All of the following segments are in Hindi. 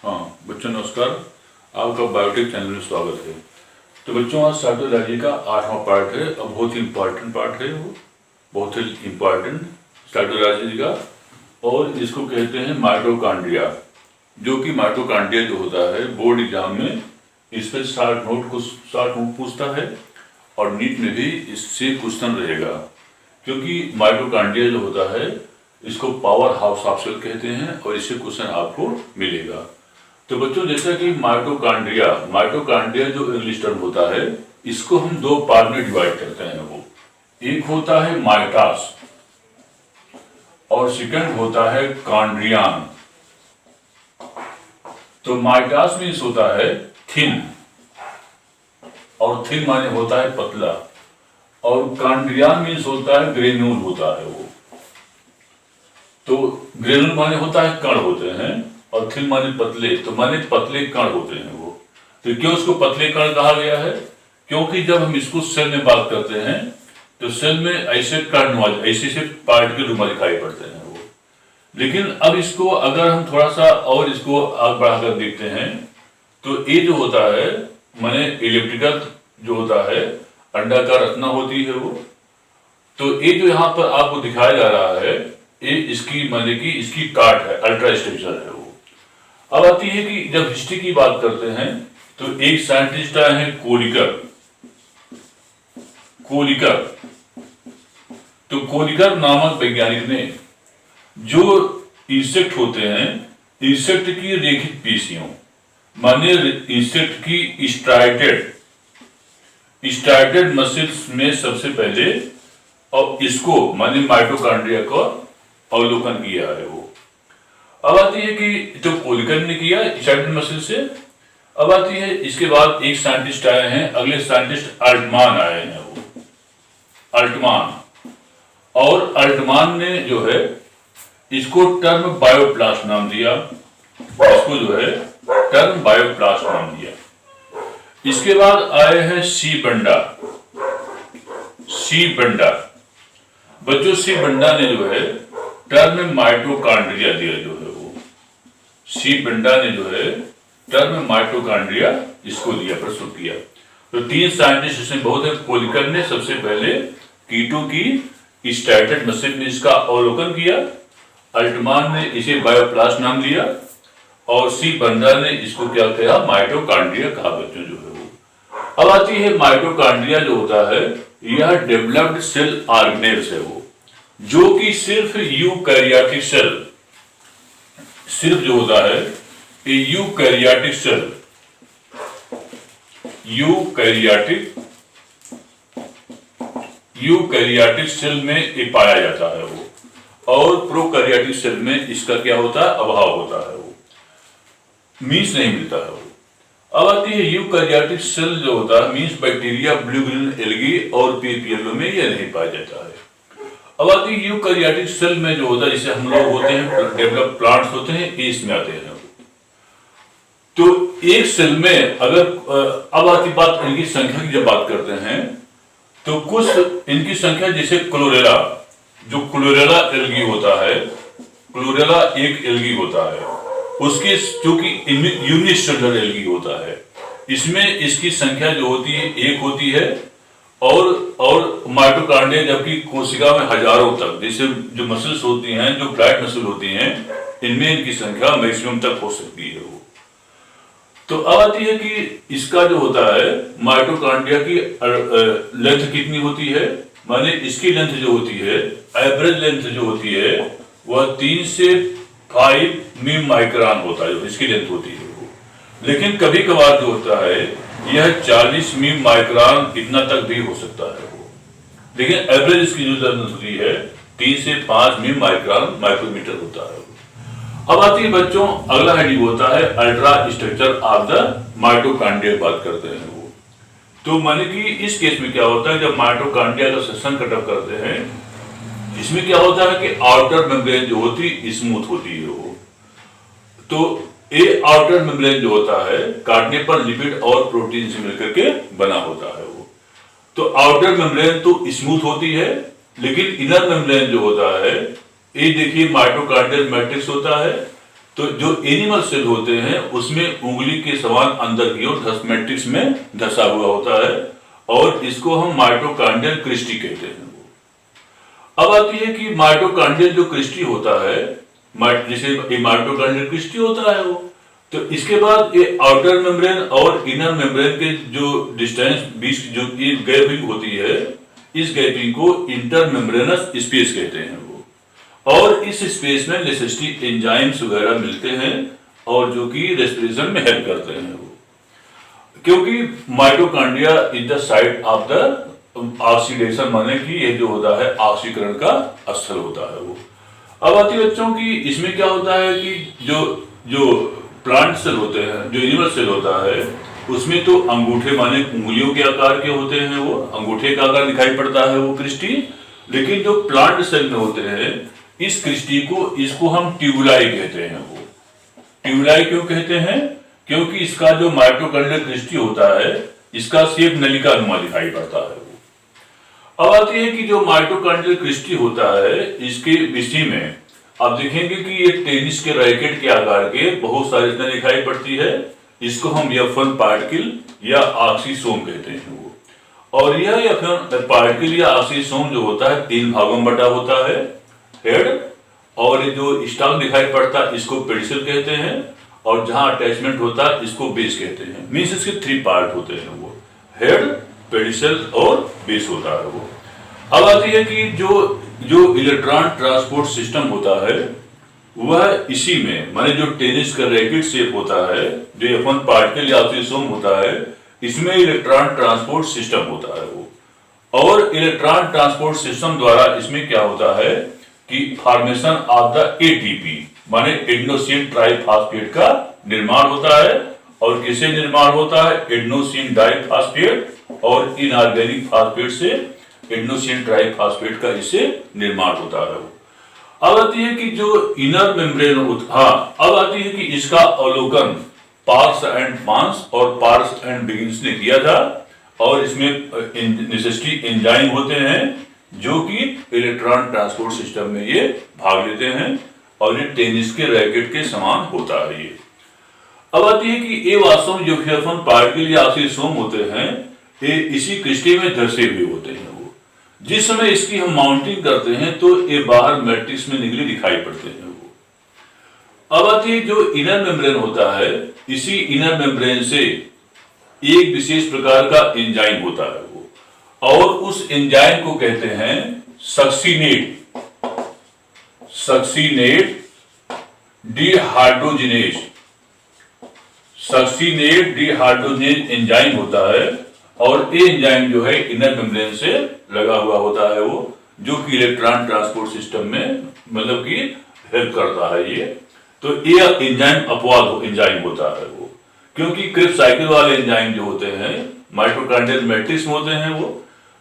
हाँ बच्चों नमस्कार, आपका बायोटेक चैनल में स्वागत है। तो बच्चों आज साइटोलॉजी का 8वां पार्ट है। अब बहुत ही इम्पोर्टेंट पार्ट है, वो बहुत ही इम्पोर्टेंट साइटोलॉजी का, और इसको कहते हैं माइटोकॉन्ड्रिया। जो कि माइटोकॉन्ड्रिया जो होता है बोर्ड एग्जाम में इस पर 60 नोट पूछता है और नीट में भी इससे क्वेश्चन रहेगा। क्योंकि माइटोकॉन्ड्रिया जो होता है इसको पावर हाउस ऑफ सेल कहते हैं और इससे क्वेश्चन आपको मिलेगा। तो बच्चों जैसा कि माइटोकॉन्ड्रिया जो इंग्लिश टर्म होता है इसको हम दो पार्ट में डिवाइड करते हैं। वो एक होता है माइटास और सेकंड होता है कॉन्ड्रियन। तो माइटास मीन्स होता है थिन, और थिन माने होता है पतला, और कॉन्ड्रियन मीन्स होता है ग्रेन्यूल होता है वो। तो ग्रेन्यूल माने होता है कण होते हैं और थिन माने पतले, तो माने पतले कण होते हैं वो। तो क्यों उसको पतले कण कहा गया है? क्योंकि जब हम इसको सेल में बात करते हैं तो सेल में ऐसे कण ऐसे पार्टिकल रूप में दिखाई पड़ते हैं वो। लेकिन अब इसको अगर हम थोड़ा सा और इसको आगे बढ़ाकर देखते हैं तो ये जो होता है माने इलिप्टिकल जो होता है, अंडाकार रचना होती है वो। तो ये जो यहाँ पर आपको दिखाया जा रहा है ये इसकी माने की इसकी काट है, अल्ट्रा स्ट्रक्चर है वो। अब आती है कि जब हिस्ट्री की बात करते हैं तो एक साइंटिस्ट आए हैं कोलिकर। तो कोलिकर नामक वैज्ञानिक ने जो इंसेक्ट होते हैं, इंसेक्ट की रेखित पेशियों माने इंसेक्ट की स्ट्राइटेड मसल्स में सबसे पहले और इसको माने माइटोकॉन्ड्रिया का अवलोकन किया है वो। अब आती है कि जो कोलिकर ने किया स्ट्राइटेड मसल से। अब आती है इसके बाद एक साइंटिस्ट आए हैं, अगले साइंटिस्ट अल्टमान आए हैं वो, अल्टमान। और अल्टमान ने जो है इसको टर्म बायोप्लास्ट नाम दिया, इसको जो है टर्म बायोप्लास्ट नाम दिया। इसके बाद आए हैं सी बंडा। बच्चों सी बंडा ने जो है टर्म माइटोकॉन्ड्रिया दिया जो है वो। सी बंडा ने जो है टर्म माइटोकॉन्ड्रिया इसको दिया, प्रस्तुत किया। तो तीन साइंटिस्ट इसमें बहुत है। कोलिकर ने सबसे पहले कीटों की स्ट्राइटेड मसल में इसका अवलोकन किया, अल्टमान ने इसे बायोप्लास्ट नाम दिया, और सी बंडा ने इसको क्या कहा, माइटोकॉन्ड्रिया कहा बच्चों जो है वो। अब आती है माइटोकॉन्ड्रिया जो होता है यह डेवलप्ड सेल ऑर्गेनेल्स है वो, जो कि सिर्फ यूकैरियोटिक सेल, सिर्फ जो होता है ये यूकैरियोटिक सेल में ये पाया जाता है वो, और प्रोकैरियोटिक सेल में इसका क्या होता है, अभाव होता है वो, मीन्स नहीं मिलता है वो। अब आती है यूकैरियोटिक सेल जो होता है means bacteria, blue green algae और पीपीएलओ में यह नहीं पाया जाता है। अब आती है यूकैरियोटिक सेल में जो होता है जिसे हम लोग होते हैं डेवलप प्लांट्स होते हैं, इसमें आते हैं। तो एक सेल में अगर अब आती बात इनकी संख्या की जब बात करते हैं तो कुछ इनकी संख्या जैसे क्लोरेला, जो क्लोरेला एल्गी होता है, क्लोरेला एक एल्गी होता है, उसकी जो कि यूनिसेलुलर एल्गी होता है, इसमें इसकी संख्या जो होती है एक होती है। और माइटोकॉन्ड्रिया जबकि कोशिका में हजारों तक, जैसे जो मसल्स होती हैं, जो ब्राइट मसल होती हैं, इनमें इनकी संख्या मैक्सिमम तक हो सकती है वो। तो अब आती है कि इसका जो होता है माइटोकॉन्ड्रिया की लेंथ कितनी होती है, माने इसकी लेंथ जो होती है, एवरेज लेंथ जो होती है वह 3 से 5 मिली माइक्रोन होता है, इसकी लेंथ होती है वो। लेकिन कभी कभार जो होता है यह 40 मिली माइक्रोन इतना तक भी हो सकता है वो। लेकिन एवरेज इसकी जो लेंथ होती है 3 से 5 मिली माइक्रोमीटर होता है। अब आती है बच्चों अगला हेडिंग होता है ultra structure of the mitochondria, बात करते हैं वो। तो माने कि इस केस में क्या होता है, जब माइटोकॉन्ड्रिया का सेक्शन कटअप करते हैं, इसमें क्या होता है कि आउटर मेम्ब्रेन जो होती है स्मूथ होती है वो। तो ये आउटर मेम्ब्रेन जो होता है काटने पर लिपिड और प्रोटीन से मिलकर के बना होता है वो। तो आउटर मेम्ब्रेन तो स्मूथ होती है, लेकिन इनर मेम्ब्रेन जो होता है ये देखिए माइटोकॉन्ड्रियल मैट्रिक्स होता है, तो जो एनिमल सेल होते हैं उसमें उंगली के समान अंदर की ओर मैट्रिक्स में धसा हुआ होता है और इसको हम माइटोकॉन्ड्रियल क्रिस्टी कहते हैं। अब आती है कि माइटोकॉन्ड्रियल जो क्रिस्टी होता है, जैसे माइटोकॉन्ड्रियल क्रिस्टी होता है वो, तो इसके बाद ये आउटर मेम्ब्रेन और इनर मेम्ब्रेन के जो डिस्टेंस बीच जो गैपिंग होती है, इस गैपिंग को इंटर मेम्ब्रेनस स्पेस कहते हैं वो। और इस स्पेस में नेसेसिटी एंजाइम्स वगैरह मिलते हैं और जो कि रेस्पिरेशन में हेल्प करते हैं वो, क्योंकि mitochondria is the site of the oxidation, माने कि ये जो होता है ऑक्सीकरण का स्थल होता है वो। अब आती है बच्चों की इसमें क्या होता है कि जो प्लांट सेल होते हैं, जो एनिमल सेल होता है, उसमें तो अंगूठे माने उंगलियों के आकार के होते हैं वो, अंगूठे का आकार दिखाई पड़ता है वो क्रिस्टी। लेकिन जो प्लांट सेल में होते हैं इस क्रिस्टी को, इसको हम ट्यूबुलाई कहते हैं वो। ट्यूबुलाई क्यों कहते हैं? क्योंकि इसका जो माइटोकॉन्ड्रियल क्रिस्टी होता है इसका शेप नलिका नुमा दिखाई पड़ता है वो। अब आती है कि जो माइटोकॉन्ड्रियल क्रिस्टी होता है इसके विषय में आप देखेंगे कि ये टेनिस के रैकेट के आकार के बहुत सारी रचना दिखाई पड़ती है। इसको हम F1 पार्टिकल या ऑक्सीसोम कहते हैं वो। और यह F1 पार्टिकल या ऑक्सीसोम जो होता है 3 भागों में बटा होता है, हेड, और जो स्टॉक दिखाई पड़ता है इसको पेडिसल कहते हैं, और जहां अटैचमेंट होता है इसको बेस कहते हैं। मीन्स इसके 3 पार्ट होते हैं वो, हेड, पेडिसल और बेस होता है वो। अब आती है कि जो इलेक्ट्रॉन ट्रांसपोर्ट सिस्टम होता है वह इसी में, माने जो टेनिस का रैकेट शेप होता है, जो F1 पार्टिकल या ऑक्सीसोम होता है, इसमें इलेक्ट्रॉन ट्रांसपोर्ट सिस्टम होता है वो। और इलेक्ट्रॉन ट्रांसपोर्ट सिस्टम द्वारा इसमें क्या होता है कि फॉर्मेशन ऑफ द एटीपी माने एडेनोसिन ट्राइफॉस्फेट का निर्माण होता है। और किससे निर्माण होता है? एडेनोसिन डाइफॉस्फेट और इनऑर्गेनिक फॉस्फेट से एडेनोसिन ट्राइफॉस्फेट का इससे निर्माण होता है। अब आती है कि जो इनर मेम्ब्रेन अब आती है कि इसका अवलोकन पार्क्स एंड मांस और पार्क्स एंड बिगिंस ने किया था। और इसमें नेसेसिटी एंजाइम होते हैं जो कि इलेक्ट्रॉन ट्रांसपोर्ट सिस्टम में ये भाग लेते हैं और ये टेनिस के रैकेट के समान होता है ये। अब आती है कि ये वास्तव में जो F1 पार्टिकल या ऑक्सीसोम होते हैं ये इसी क्रिस्टी में धसे हुए होते हैं वो। जिस समय इसकी हम माउंटिंग करते हैं तो ये बाहर मैट्रिक्स में निकले दिखाई पड़ते हैं वो। अब आती है जो इनर मेम्ब्रेन होता है, इसी इनर मेम्ब्रेन से एक विशेष प्रकार का एंजाइम होता है वो, और उस एंजाइम को कहते हैं succinate dehydrogenase. Succinate dehydrogenase enzyme होता है और ये एंजाइम जो है इनर मेम्ब्रेन से लगा हुआ होता है वो, जो कि इलेक्ट्रॉन ट्रांसपोर्ट सिस्टम में मतलब कि हेल्प करता है ये। तो ये एंजाइम अपवाद एंजाइम होता है वो, क्योंकि क्रिप्स साइकिल वाले एंजाइम जो होते हैं माइटोकॉन्ड्रियल मैट्रिक्स में होते हैं वो,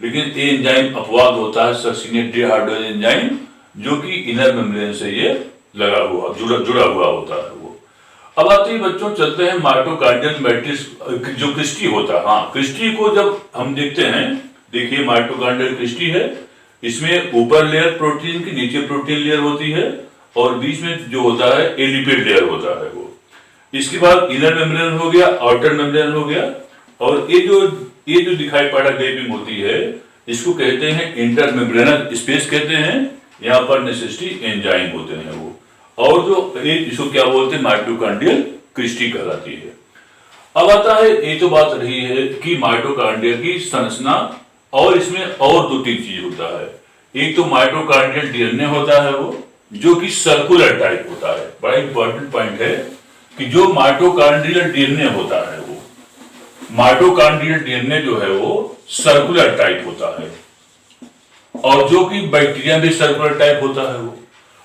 लेकिन ये एंजाइम अपवाद होता है सक्सीनेट डिहाइड्रोजिनेज एंजाइम, जो कि इनर मेम्ब्रेन से ये लगा हुआ जुड़ा हुआ होता है वो। अब आते ही बच्चों चलते हैं माइटोकॉन्ड्रियल मैट्रिक्स जो क्रिस्टी होता है। हाँ, क्रिस्टी को जब हम देखते हैं, देखिए माइटोकॉन्ड्रियल क्रिस्टी है, इसमें ऊपर लेयर प्रोटीन की, नीचे प्रोटीन लेयर होती है और बीच में जो होता है ए लिपिड लेयर होता है वो। इसके बाद इनर मेम्ब्रेन हो गया, आउटर मेम्ब्रेन हो गया, और ये जो दिखाई पड़ा गैपिंग होती है इसको कहते हैं इंटर मेम्ब्रेनल स्पेस कहते हैं। यहाँ पर नेसेसिटी एंजाइम होते हैं वो, और जो इसको क्या बोलते हैं माइटोकॉन्ड्रियल क्रिस्टी कहलाती है। अब आता है, ये तो बात रही है कि माइटोकॉन्ड्रिया की संरचना, और इसमें और 2-3 चीज होता है। एक तो माइटोकॉन्ड्रियल डीएनए होता है वो, जो कि सर्कुलर टाइप होता है। बड़ा इंपॉर्टेंट पॉइंट है कि जो माइटोकॉन्ड्रियल डीएनए होता है वो, माइटोकॉन्ड्रियल डीएनए जो है वो सर्कुलर टाइप होता है, और जो कि बैक्टीरिया में सर्कुलर टाइप होता है वो।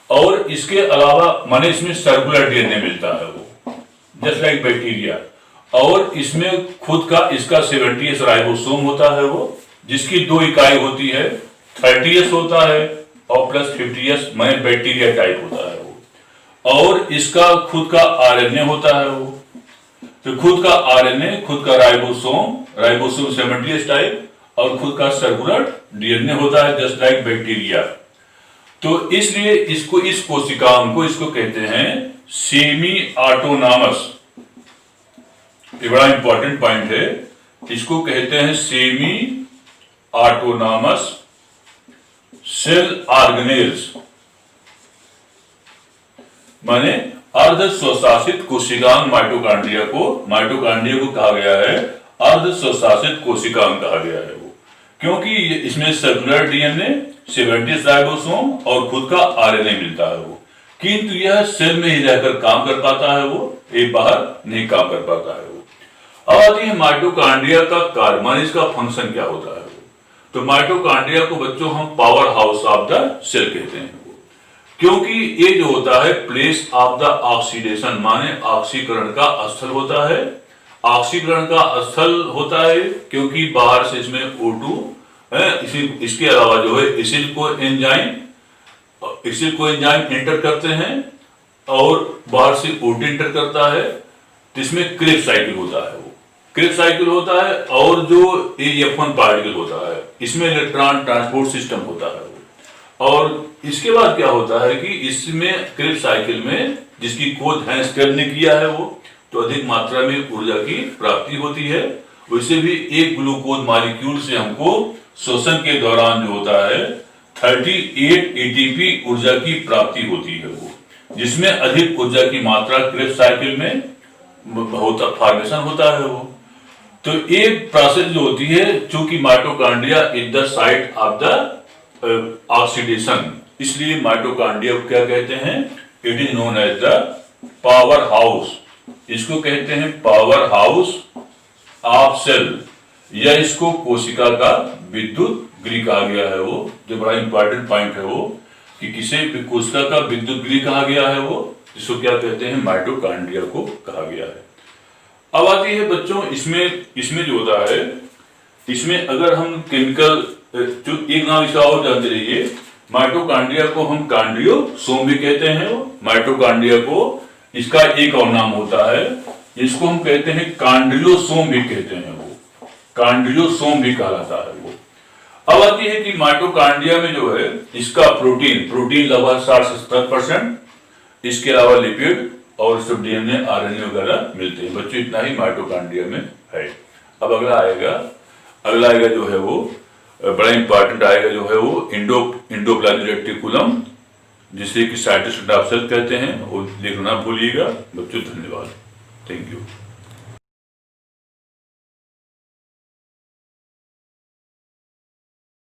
और इसके अलावा माने इसमें सर्कुलर डीएनए मिलता है वो, जस्ट लाइक बैक्टीरिया। और इसमें खुद का इसका 70S राइबोसोम होता है वो, जिसकी 2 इकाई होती है, 30S होता है और प्लस 50S माने बैक्टीरिया टाइप होता है वो। और इसका खुद का आरएनए होता है वो, तो खुद का आरएनए, खुद का राइबोसोम 70S टाइप, और खुद का सर्कुलर डीएनए होता है जस्ट लाइक बैक्टीरिया। तो इसलिए इसको, इस कोशिकाओं को, इसको कहते हैं सेमी ऑटोनॉमस। ये बड़ा इंपॉर्टेंट पॉइंट है। इसको कहते हैं सेमी ऑटोनॉमस सेल ऑर्गेनेल्स, माने अर्ध स्वशासित कोशिकांग। माइटोकॉन्ड्रिया को कहा गया है अर्ध स्वशासित कोशिकांग कहा गया है वो, क्योंकि इसमें सर्कुलर डीएनए, 70 राइबोसोम और खुद का आरएनए मिलता है वो, किंतु यह सेल में ही रहकर काम कर पाता है वो, ये बाहर नहीं काम कर पाता है वो। अब आती है माइटोकॉन्ड्रिया का कार्य, माने इसका फंक्शन क्या होता है वो। तो माइटोकॉन्ड्रिया को बच्चों हम power house of the cell कहते हैं वो, क्योंकि ये जो होता है प्लेस ऑफ द ऑक्सीडेशन, माने ऑक्सीकरण का स्थल होता है। ऑक्सीकरण का स्थल होता है क्योंकि बाहर से इसमें O2 है, इसके अलावा जो है एसिल को एंजाइम एंटर करते हैं और बाहर से O2 एंटर करता है, तो इसमें क्रेब्स साइकिल होता है वो, क्रेब्स साइकिल होता है। और जो AF1 पार्टिकल होता है, इसमें इलेक्ट्रॉन ट्रांसपोर्ट सिस्टम होता है वो। और इसके बाद क्या होता है कि इसमें क्रेब्स साइकिल में जिसकी खोज हैंस्टेड ने किया है वो, तो अधिक मात्रा में ऊर्जा की प्राप्ति होती है। वैसे भी एक ग्लूकोज मॉलिक्यूल से हमको श्वसन के दौरान जो होता है 38 ATP ऊर्जा की प्राप्ति होती है वो, जिसमें अधिक ऊर्जा की मात्रा क्रेब्स साइकिल में फॉर्मेशन होता है वो। तो एक प्रोसेस जो होती है, चूंकि mitochondria is the site of the oxidation, इसलिए माइटोकॉन्ड्रिया को क्या कहते हैं, it is known as the power house. इसको कहते हैं पावर हाउस ऑफ सेल, या इसको कोशिका का विद्युत गृह कहा गया है वो, जो बड़ा इंपॉर्टेंट पॉइंट है वो, कि किसे कोशिका का विद्युत गृह कहा गया है वो, जिसको क्या कहते हैं, माइटोकॉन्ड्रिया को कहा गया है। अब आती है बच्चों इसमें जो होता है, इसमें अगर हम केमिकल, जो एक नाम इसका और जानते रहिए, माइटोकॉन्ड्रिया को हम कॉन्ड्रियोसोम भी कहते हैं। माइटोकॉन्ड्रिया को इसका एक और नाम होता है, इसको हम कहते हैं कॉन्ड्रियोसोम भी कहते हैं वो, कॉन्ड्रियोसोम भी कहलाता है वो। अब आती है कि माइटोकॉन्ड्रिया में जो है इसका प्रोटीन लगभग 60-70%, इसके अलावा लिपिड और सब डीएनए आरएनए वगैरह मिलते हैं बच्चों। इतना ही माइटोकॉन्ड्रिया में है। अब अगला आएगा जो है वो बड़ा इंपॉर्टेंट आएगा, जो है वो इंडोप्लाज्मिक रेटिकुलम, जिसे कि साइटोस्केलेटन ऑफ सेल कहते हैं, वो देखना भूलिएगा बच्चों। धन्यवाद, थैंक यू।